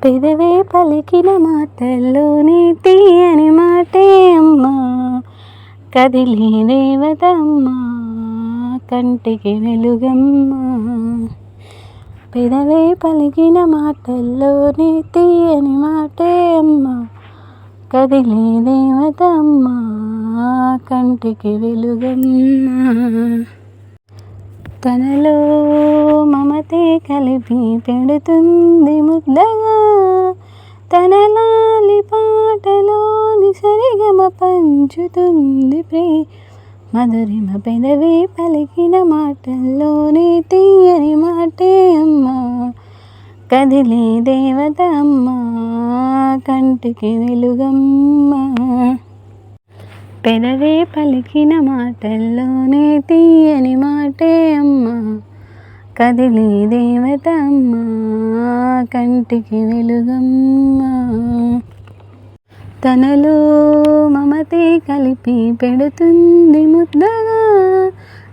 పెదవే పలికిన మాటల్లోనే తీయని మాటే అమ్మా, కదిలే దేవతమ్మా, కంటికి వెలుగమ్మా. పెదవే పలికిన మాటల్లోనే తీయని మాటే అమ్మా, కదిలే దేవతమ్మా, కంటికి వెలుగమ్మా. తనలో మమతే కలిపి పెడుతుంది ముద్దగా, తన లాలి పాటలోని సరిగమ పంచుతుంది మధురిమ. పెదవి పలికిన మాటల్లోనే తీయని మాటే అమ్మా, కదిలే దేవత అమ్మా, కంటికి వెలుగమ్మా. పెదవే పలికిన మాటల్లోనే తీయని మాటే అమ్మా, కదిలే దేవత అమ్మా, కంటికి వెలుగమ్మా. తనలో మమతే కలిపి పెడుతుంది ముద్దగా,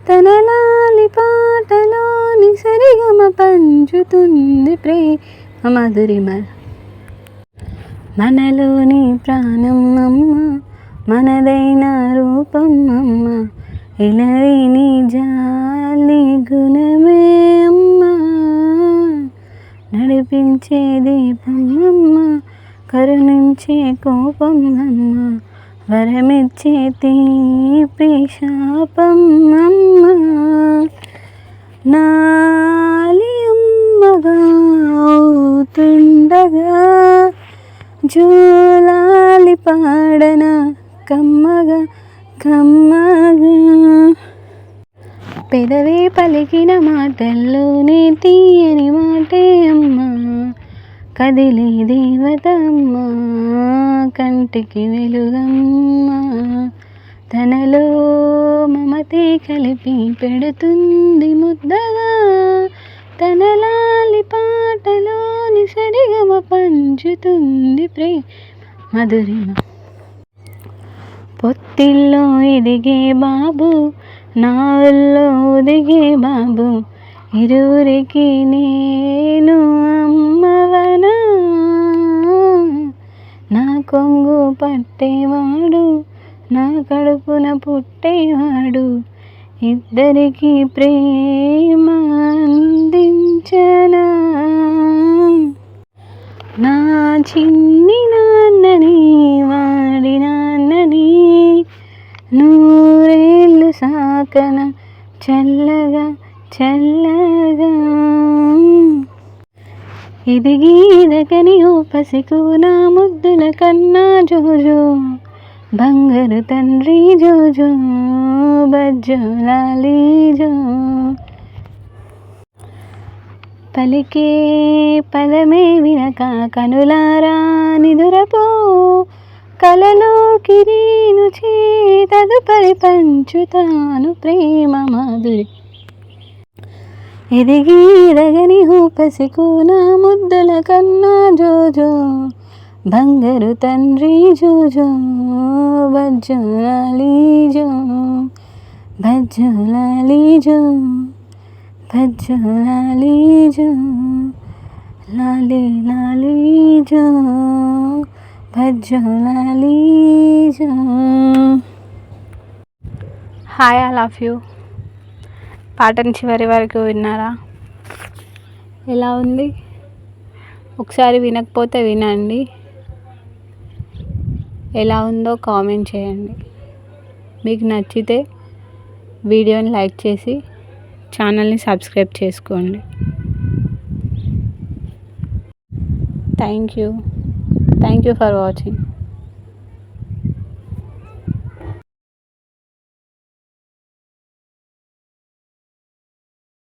తన లాలి పాటలోని సరిగమ పంచుతుంది మధురిమ. మనలోని ప్రాణం అమ్మ, మనదైన రూపం అమ్మ, ఇలవిని జాలి గుణమే అమ్మ, నడిపించే దీపం అమ్మ, కరుణించే కోపం అమ్మ, వరమిచ్చే తీపి శాపం అమ్మ. నాలి అమ్మగా అవుతుండగా జోలాలి పాడన కమ్మగా కమ్మగా. పెదవే పలికిన మాటల్లోనే తీయని మాటే అమ్మా, కదిలే దేవత అమ్మా, కంటికి వెలుగమ్మా. తనలో మమతే కలిపి పెడుతుంది ముద్దగా, తన లాలి పాటలోని సరిగమ పంచుతుంది మధురిమ. పొత్తిల్లో ఎదిగే బాబు, నాల్లో ఒదిగే బాబు, ఇరువురికి నేను అమ్మవనా. నా కొంగు పట్టేవాడు, నా కడుపున పుట్టేవాడు, ఇద్దరికి ప్రేమ అందించనా. నా చిన్ని నాన్నని వాడి నాన్నని, నూరేళ్ళు సాకన చల్లగా చల్లగా. ఎదిగి ఎదగని ఓ పసికు నా ముద్దుల కన్నా జోజో, బంగారు తండ్రి జోజో, బజ్జో లాలి జో. పలికే పదమే వినక కనులారా నిదురపో, కలలోకి నేను తదుపరి పంచుతాను ప్రేమ మాధురి. ఎదిగి ఎదగని హూపసికు నా ముద్దుల కన్నా జోజో, బంగారు తండ్రి జోజో, బజ్జో లాలి జో, బజ్జో లాలి జో, బజ్జో లాలి జో, లాలి లాలి జో, బజ్జో లాలి జో. Hi, I love you. పాటను చివరి వరకు విన్నారా? ఎలా ఉంది? ఒకసారి వినకపోతే వినండి, ఎలా ఉందో కామెంట్ చేయండి. మీకు నచ్చితే వీడియోని లైక్ చేసి ఛానల్ని సబ్స్క్రైబ్ చేసుకోండి. Thank you for watching.